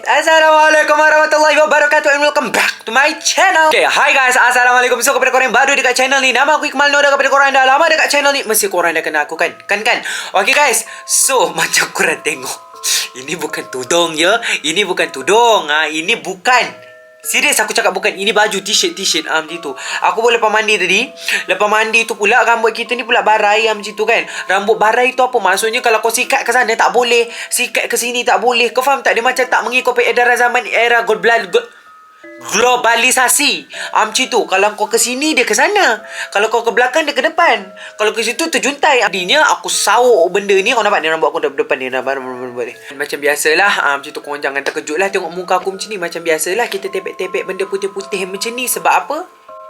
Assalamualaikum warahmatullahi wabarakatuh and welcome back to my channel. Okay, hi guys, assalamualaikum. So kepada korang yang baru dekat channel ni, nama aku Iqmal Nur. Kepada korang yang dah lama dekat channel ni, mesti korang dah kenal aku kan? Kan? Okay guys, so macam korang tengok, ini bukan tudung ya. Ini bukan tudung. Ini bukan. Serius aku cakap bukan. Ini baju t-shirt macam tu. Aku pun lepas mandi tadi. Lepas mandi tu pula rambut kita ni pula barai macam tu kan. Rambut barai tu apa? Maksudnya kalau kau sikat ke sana tak boleh, sikat ke sini tak boleh. Kau faham tak? Dia macam tak mengikut edaran zaman era globalisasi. Macam tu. Kalau kau ke sini dia ke sana. Kalau kau ke belakang dia ke depan. Kalau ke situ terjuntai. Artinya aku sauk benda ni. Kau nampak ni rambut aku depan ni. Nampak ni. Macam biasalah. Macam tu korang jangan terkejut lah tengok muka aku macam ni. Macam biasalah kita tepek-tepek benda putih-putih macam ni. Sebab apa?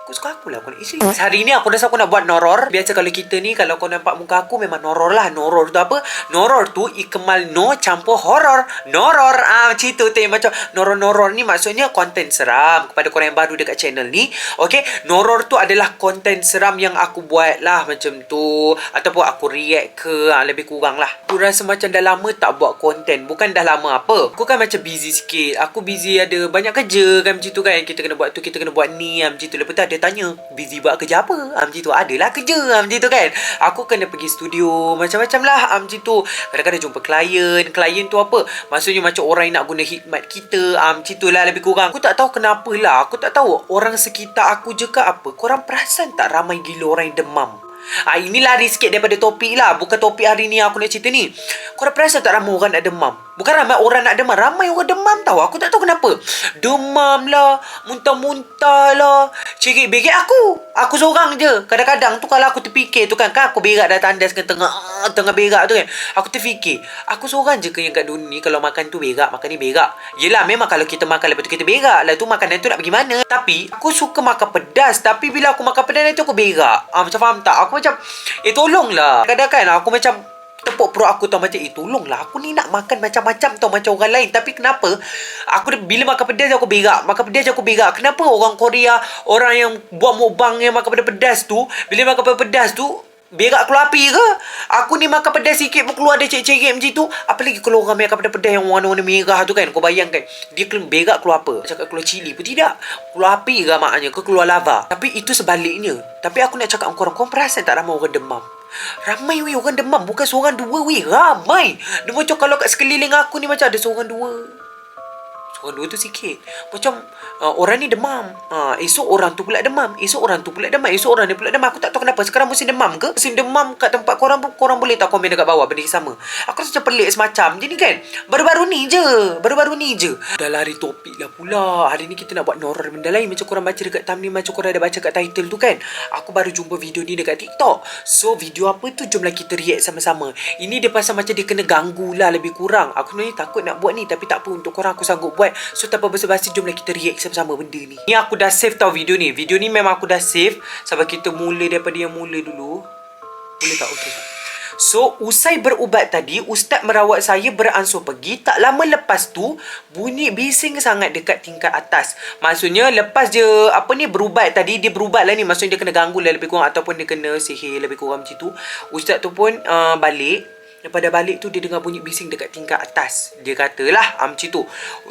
Aku suka aku lah aku nak isi. Hari ni aku rasa aku nak buat noror. Biasa kalau kita ni, kalau kau nampak muka aku memang noror lah. Noror tu apa? Noror tu Iqmal no campur horror. Noror macam tu macam noror ni maksudnya konten seram. Kepada korang yang baru dekat channel ni, okay, noror tu adalah konten seram yang aku buat lah macam tu. Ataupun aku react ke, lebih kurang lah. Aku rasa macam dah lama tak buat konten. Bukan dah lama apa, aku kan macam busy sikit. Aku busy ada banyak kerja kan macam tu kan. Kita kena buat tu, kita kena buat ni macam tu. Lepas tu ada tanya, busy buat kerja apa? Macam tu. Adalah kerja macam tu kan. Aku kena pergi studio macam-macam lah macam tu. Kadang-kadang jumpa klien. Klien tu apa? Maksudnya macam orang yang nak guna khidmat kita macam tu lah lebih kurang. Aku tak tahu kenapa lah. Aku tak tahu orang sekitar aku je ke apa. Korang perasan tak ramai gila orang yang demam? Ini lari sikit daripada topik lah. Bukan topik hari ni aku nak cerita ni. Korang perasan tak ramai orang nak demam? Bukan ramai orang nak demam, ramai orang demam tau. Aku tak tahu kenapa. Demam lah, muntah-muntah lah, cerit-berit aku. Aku seorang je. Kadang-kadang tu kalau aku terfikir tu kan aku berak dah tandas kan tengah berak tu kan. Aku terfikir, aku seorang je ke yang kat dunia ni kalau makan tu berak, makan ni berak. Yelah memang kalau kita makan lepas tu kita berak lah tu makanan tu nak pergi mana. Tapi aku suka makan pedas. Tapi bila aku makan pedas nanti aku berak. Macam faham tak? Aku macam, tolonglah. Kadang-kadang kan aku macam tepuk perut aku tau macam, tolonglah aku ni nak makan macam-macam tau macam orang lain. Tapi kenapa aku bila makan pedas aku berak, makan pedas aku berak. Kenapa orang Korea, orang yang buat mukbang yang makan pedas tu, bila makan pedas tu berak keluar api ke? Aku ni makan pedas sikit pun keluar ada cerit-cerit macam tu. Apalagi kalau orang makan pedas yang warna-warna merah tu kan. Kau bayangkan dia berak keluar apa? Cakap keluar cili pun tidak. Keluar api ke maknanya, ke keluar lava. Tapi itu sebaliknya. Tapi aku nak cakap dengan korang perasan tak ramai orang demam? Ramai weh orang demam. Bukan seorang dua weh, ramai. Dia macam kalau kat sekeliling aku ni macam ada seorang dua. Seorang dua tu sikit. Macam orang ni demam, esok orang tu pula demam, esok orang tu pula demam, esok orang ni pula demam. Aku tak tahu kenapa. Sekarang musim demam ke? Musim demam kat tempat korang pun, korang boleh tak komen dekat bawah benda yang sama. Aku rasa macam pelik semacam. Jadi kan Baru-baru ni je dah lari topik lah pula. Hari ni kita nak buat noror benda lain. Macam korang baca dekat thumbnail, macam korang ada baca kat title tu kan. Aku baru jumpa video ni dekat TikTok. So video apa tu, jomlah kita react sama-sama. Ini dia pasal macam dia kena ganggu lah lebih kurang. Aku ni takut nak buat ni, tapi tak apa, untuk korang aku sanggup buat. So tanpa basa-basi, jomlah kita react sama-sama benda ni. Ni aku dah save tau video ni. Video ni memang aku dah save. Sampai kita mula daripada yang mula dulu. Boleh tak? Okay. So, usai berubat tadi, ustaz merawat saya beransur pergi. Tak lama lepas tu, bunyi bising sangat dekat tingkat atas. Maksudnya, lepas je berubat tadi, dia berubat lah ni. Maksudnya dia kena ganggu lah lebih kurang. Ataupun dia kena sihir lebih kurang macam tu. Ustaz tu pun balik. Lepas dah balik tu, dia dengar bunyi bising dekat tingkat atas. Dia katalah macam tu.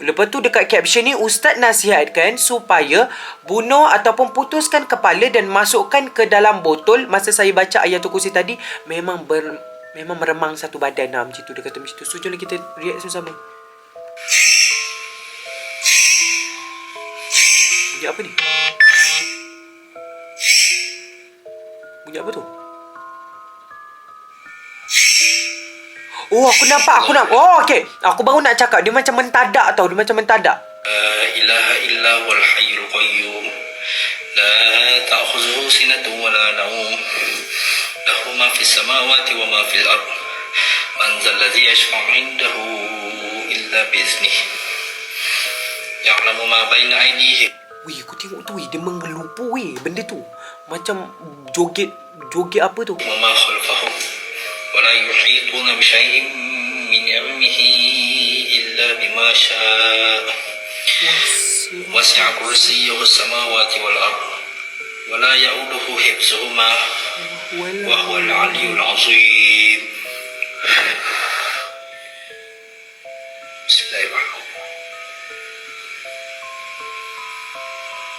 Lepas tu dekat caption ni, ustaz nasihatkan supaya bunuh ataupun putuskan kepala dan masukkan ke dalam botol. Masa saya baca ayatul kursi tadi, memang meremang satu badan macam tu. Dia kata macam tu. So jom kita react sama-sama. Bunyi apa ni? Bunyi apa tu? Oh, aku nampak. Oh, okey. Aku baru nak cakap. Dia macam mentadak tau. Dia macam mentadak. La ilaha illa wal hayyul qayyum. La ta'khuzuhu sinatun wa la nawm. Lahu ma fis samawati wa ma fil ard. Man zal ladzi yashfa'u 'indahu illa bi iznihi. Ya'lamu ma baina aydihim. Wih, aku tengok tu. Dia menggelupu benda tu. Macam joget apa tu? Wa ma khalfahum. ولا يحيطون بشيء من علمه إلا بما شاء وسع كرسيه السماوات والأرض ولا يؤوده حفظهما وهو العلي العظيم. بسم الله الرحمن الرحيم.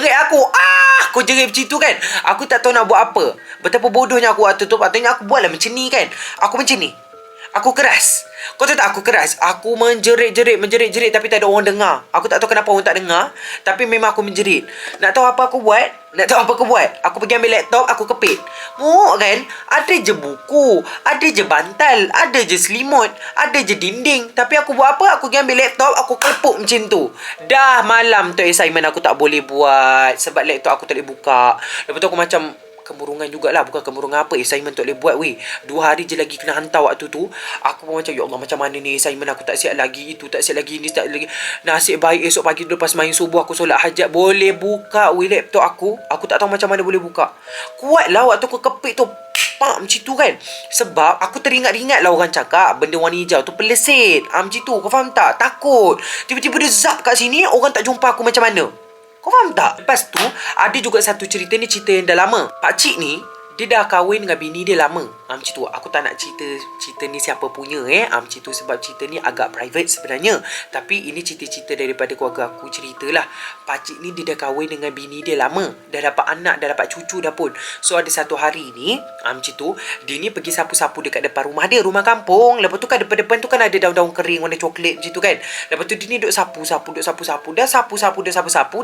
jerit aku. Aku jerit macam tu kan. Aku tak tahu nak buat apa. Betapa bodohnya aku waktu tu. Patutnya aku buatlah macam ni kan. Aku macam ni. Aku keras. Kau tahu tak aku keras? Aku menjerit-jerit tapi tak ada orang dengar. Aku tak tahu kenapa orang tak dengar. Tapi memang aku menjerit. Nak tahu apa aku buat? Aku pergi ambil laptop, aku kepit. Muak kan? Ada je buku, ada je bantal, ada je selimut, ada je dinding. Tapi aku buat apa? Aku pergi ambil laptop, aku kelepuk macam tu. Dah malam tu assignment aku tak boleh buat. Sebab laptop aku tak boleh buka. Lepas tu aku macam kemurungan jugalah. Bukan kemurungan apa, assignment tak boleh buat weh. 2 hari je lagi kena hantar waktu tu. Aku pun macam, ya Allah, macam mana ni assignment aku tak siap lagi. Itu tak siap lagi, ni tak lagi. Nasib baik esok pagi lepas main subuh aku solat hajat boleh buka weh laptop aku. Aku tak tahu macam mana boleh buka. Kuatlah waktu aku kepit tu. Macam tu kan. Sebab aku teringat-ingat lah orang cakap benda warna hijau tu pelesit. Macam tu, kau faham tak? Takut. Tiba-tiba dia zap kat sini, orang tak jumpa aku macam mana. Kau faham tak? Lepas tu, ada juga satu cerita ni, cerita yang dah lama. Pakcik ni, Dia dah kahwin dengan bini dia lama. Macam tu. Aku tak nak cerita ni siapa punya macam tu, sebab cerita ni agak private sebenarnya. Tapi ini cerita-cerita daripada keluarga aku ceritalah. Pakcik ni dia dah kahwin dengan bini dia lama. Dah dapat anak, dah dapat cucu dah pun. So ada satu hari ni macam tu, dia ni pergi sapu-sapu dekat depan rumah dia, rumah kampung. Lepas tu kan depan-depan tu kan ada daun-daun kering warna coklat macam tu kan. Lepas tu dia ni duk sapu-sapu. Dah sapu-sapu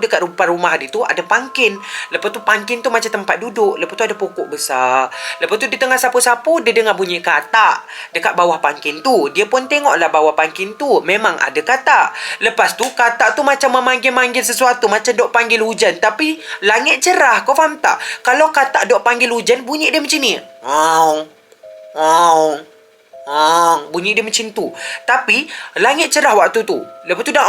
dekat depan rumah dia tu ada pangkin. Lepas tu pangkin tu macam tempat duduk. Lepas tu ada pokok besar. Lepas tu di tengah sapu-sapu, dia dengar bunyi katak dekat bawah pangkin tu. Dia pun tengoklah bawah pangkin tu, memang ada katak. Lepas tu katak tu macam memanggil-manggil sesuatu, macam duk panggil hujan. Tapi langit cerah, kau faham tak? Kalau katak duk panggil hujan, bunyi dia macam ni. Bunyi dia macam tu. Tapi langit cerah waktu tu. Lepas tu dah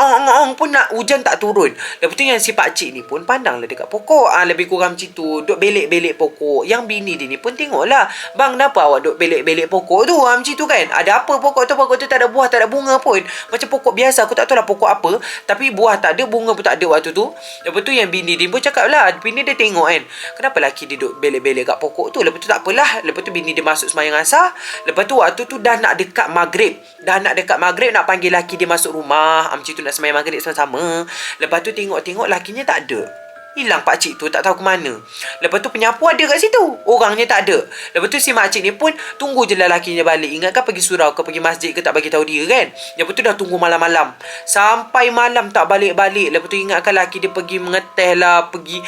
pun nak hujan tak turun. Lepas tu yang si pakcik ni pun pandanglah dekat pokok. Lebih kurang macam tu. Duk belek-belek pokok. Yang bini dia ni pun tengoklah. Bang, kenapa awak duk belek-belek pokok tu? Macam tu kan. Ada apa pokok tu? Pokok tu tak ada buah, tak ada bunga pun. Macam pokok biasa. Aku tak tahu lah pokok apa. Tapi buah tak ada, bunga pun tak ada waktu tu. Lepas tu yang bini dia pun cakap lah. Bini dia tengok kan. Kenapa lelaki dia duk belek-belek kat pokok tu? Lepas tu tak apalah. Lepas tu bini dia masuk sembahyang asar. Lepas tu waktu tu dah nak dekat maghrib. Nak panggil laki dia masuk rumah. Macam tu nak sembahyang maghrib sama-sama. Lepas tu tengok-tengok lakinya tak ada. Hilang pakcik tu, tak tahu ke mana. Lepas tu penyapu ada kat situ, orangnya tak ada. Lepas tu si makcik ni pun tunggu je lah lakinya balik. Ingatkan pergi surau ke pergi masjid ke tak bagi tahu dia kan. Lepas tu dah tunggu malam-malam. Sampai malam tak balik-balik. Lepas tu ingatkan laki dia pergi mengeteh lah, pergi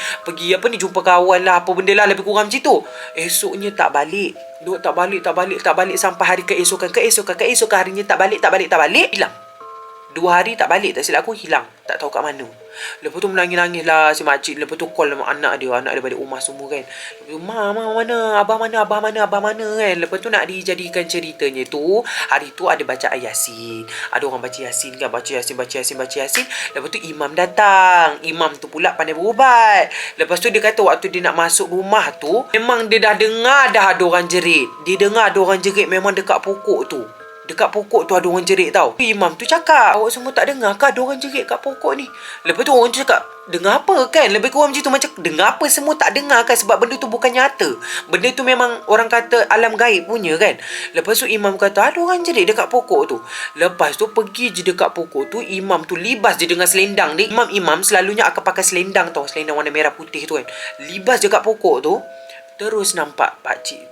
apa ni, jumpa kawan lah, apa benda lah, lebih kurang macam tu. Esoknya tak balik. Duk tak balik sampai hari keesokan harinya tak balik, hilang. 2 hari tak balik, tak silap aku, hilang. Tak tahu kat mana. Lepas tu menangis-nangis lah si makcik. Lepas tu call anak dia balik rumah semua kan. Lepas tu, Ma mana? Abah mana kan. Lepas tu nak dijadikan ceritanya tu, hari tu ada baca Yasin. Ada orang baca Yasin kan. Baca Yasin. Lepas tu imam datang. Imam tu pula pandai berubat. Lepas tu dia kata waktu dia nak masuk rumah tu, memang dia dah dengar dah ada orang jerit. Dia dengar ada orang jerit memang dekat pokok tu. Dekat pokok tu ada orang jerit tau. Imam tu cakap, awak semua tak dengar ke ada orang jerit kat pokok ni? Lepas tu orang tu cakap, dengar apa kan? Lebih kurang macam tu. Macam dengar apa, semua tak dengar kan? Sebab benda tu bukan nyata. Benda tu memang orang kata alam gaib punya kan. Lepas tu imam kata ada orang jerit dekat pokok tu. Lepas tu pergi je dekat pokok tu. Imam tu libas je dengan selendang dia. Imam selalunya akan pakai selendang tau. Selendang warna merah putih tu kan. Libas je kat pokok tu. Terus nampak pakcik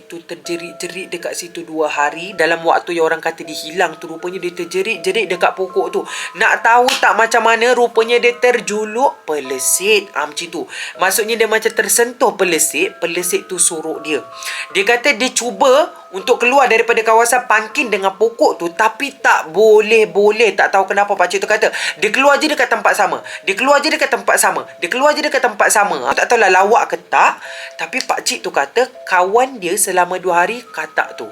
tu terjerit-jerit dekat situ 2 hari. Dalam waktu yang orang kata dia hilang tu, rupanya dia terjerit-jerit dekat pokok tu. Nak tahu tak macam mana? Rupanya dia terjuluk pelesit. Macam tu. Maksudnya dia macam tersentuh pelesit. Pelesit tu sorok dia. Dia kata dia cuba untuk keluar daripada kawasan pangkin dengan pokok tu, tapi tak boleh. Tak tahu kenapa pakcik tu kata dia keluar je dekat tempat sama. Tak tahulah lawak ke tak. Tapi pakcik tu kata kawan dia selama 2 hari katak tu.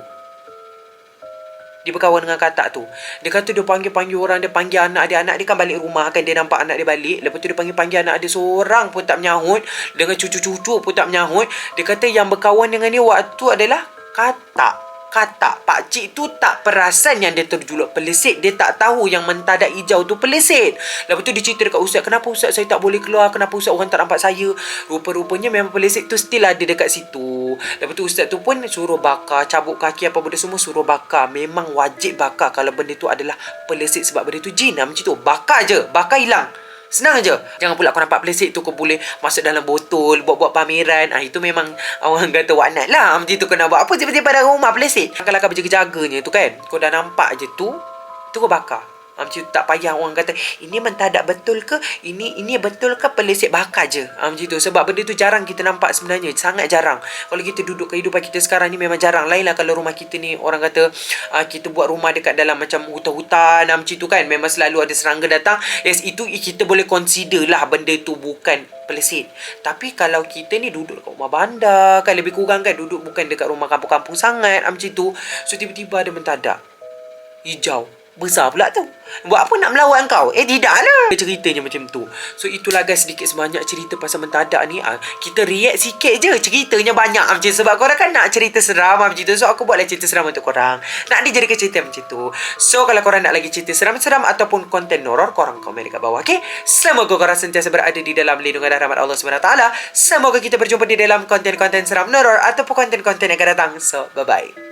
Dia berkawan dengan katak tu. Dia kata dia panggil orang, dia panggil anak dia. Anak dia kan balik rumah kan. Dia nampak anak dia balik. Lepas tu dia panggil anak dia, seorang pun tak menyahut. Dengan cucu-cucu pun tak menyahut. Dia kata yang berkawan dengan dia waktu tu adalah katak. Pakcik tu tak perasan yang dia terjuluk pelesit. Dia tak tahu yang mentadak hijau tu pelesit. Lepas tu dia cerita dekat ustaz, kenapa ustaz saya tak boleh keluar? Kenapa ustaz orang tak nampak saya? Rupa-rupanya memang pelesit tu still ada dekat situ. Lepas tu ustaz tu pun suruh bakar, cabut kaki apa benda semua suruh bakar. Memang wajib bakar kalau benda tu adalah pelesit, sebab benda tu jin lah macam tu. Bakar je, bakar hilang. Senang je. Jangan pula kau nampak pelesit tu kau boleh masuk dalam botol, buat-buat pameran. Itu memang orang kata waknat lah. Macam tu kau nak buat apa tiba-tiba pada rumah pelesit. Kalau kau berjaga-jaganya tu kan, kau dah nampak je tu kau bakar. Macam tu, tak payah orang kata ini mentadak betul ke, ini betul ke, pelesit, bakar je. Macam tu. Sebab benda tu jarang kita nampak sebenarnya. Sangat jarang. Kalau kita duduk kehidupan kita sekarang ni memang jarang. Lain lah kalau rumah kita ni orang kata kita buat rumah dekat dalam macam hutan-hutan macam tu kan. Memang selalu ada serangga datang. Yes, itu kita boleh consider lah benda tu bukan pelesit. Tapi kalau kita ni duduk dekat rumah bandar kan, lebih kurang kan, duduk bukan dekat rumah kampung-kampung sangat macam tu. So tiba-tiba ada mentadak hijau. besar pula tu. Buat apa nak melawan kau? Tidak lah. Ceritanya macam tu. So itulah guys, sedikit sebanyak cerita pasal Mentadak ni. Kita react sikit je. Ceritanya banyak macam sebab korang kan nak cerita seram macam tu. So aku buatlah cerita seram untuk korang. Nak dijadikan cerita macam tu. So kalau korang nak lagi cerita seram-seram ataupun konten horror, korang komen dekat bawah. Okay? Semoga korang sentiasa berada di dalam lindungan dan rahmat Allah SWT. Semoga kita berjumpa di dalam konten-konten seram horror ataupun konten-konten yang akan datang. So bye-bye.